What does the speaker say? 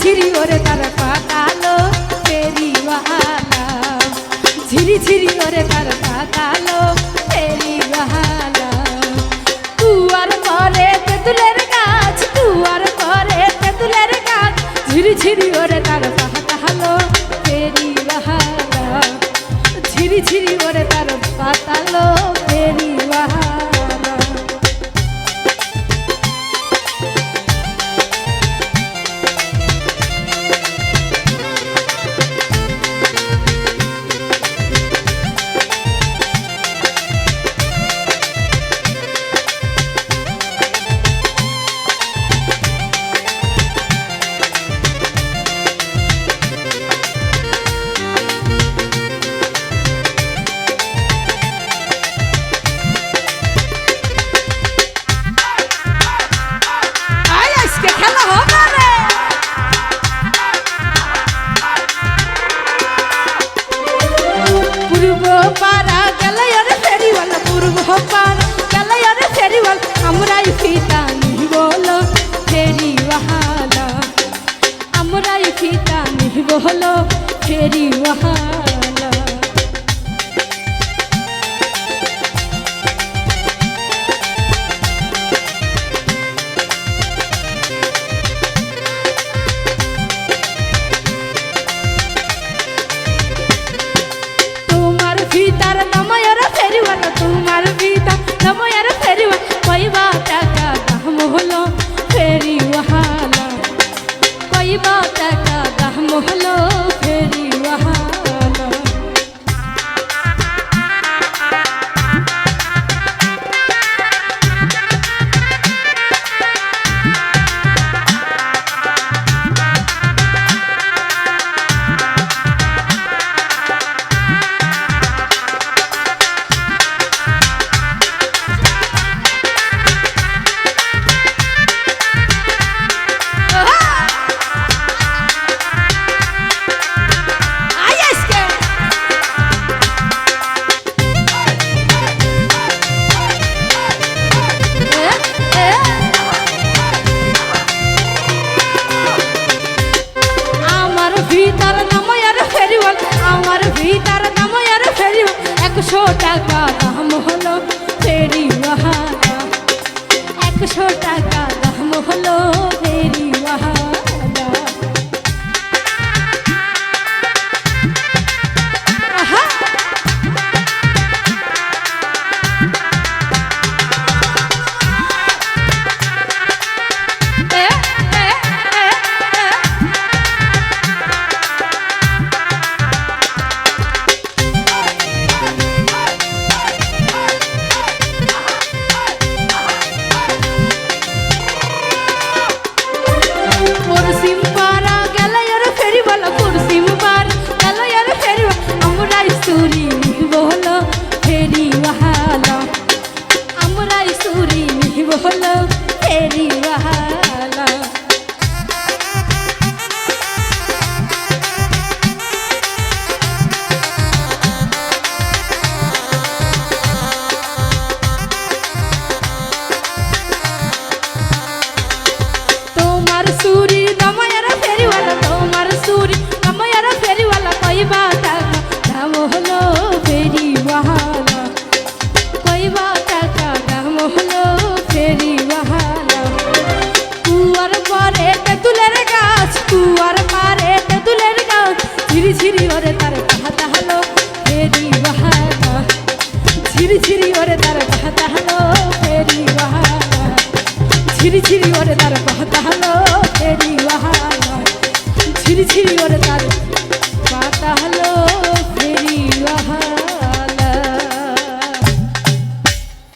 ঝিরি ওরে তার পাতালো ফেরিওয়ালা ঝিরি ঝিরি ওরে তার পাতালো ফেরিওয়ালা তুয়ার পরে তেঁতুলের গাছ তুয়ার পরে তেঁতুলের গাছ ঝিরি ঝিরি ওরে তার পাতালো ফেরিওয়ালা ঝিরি ঝিরি ওরে তার পাতালো ফেরিওয়ালা পারা গেল আরে ফেরিওয়ালা পূর্ব পারা গেল আরে ফেরিওয়ালা আমরাই ফিতা নিবল ফেরিওয়ালা আমরাই ফিতা নিবল ফেরিওয়ালা ফিতার নাময়ারা ফেরিওয়ালা তোমার ফিতা নাময়ারা ফেরিওয়ালা কইবা টাকা দাম হলো ফেরিওয়ালা কইবা টাকা দাম হলো ফেরিওয়ালা ভিতার নাময়ার ফেরিওয়ালা আমার ভিতার নাময়ার ফেরিওয়ালা 100 টাকা দাম হলো ফেরিওয়ালা 100 টাকা দাম হলো ফেরিওয়ালা বলো ফেরিওয়ালা তোমার সুরি দময়ারা ফেরিওয়ালা তোমার সুরি দময়ারা ফেরিওয়ালা কইবা টাকা দাম হলো ফেরিওয়ালা কইবা টাকা দাম হলো ফেরিওয়ালা তুয়ার পরে তেঁতুলের গাছ তুয়ার পরে তেঁতুলের গাছ ঝিরি ঝিরি ওরে তার পাতা হলো ফেরিওয়ালা ঝিরি ঝিরি ওরে তার পাতা হলো ফেরিওয়ালা ঝিরি ঝিরি ওরে তার পাতা হলো ফেরিওয়ালা ঝিরি ঝিরি ওরে তার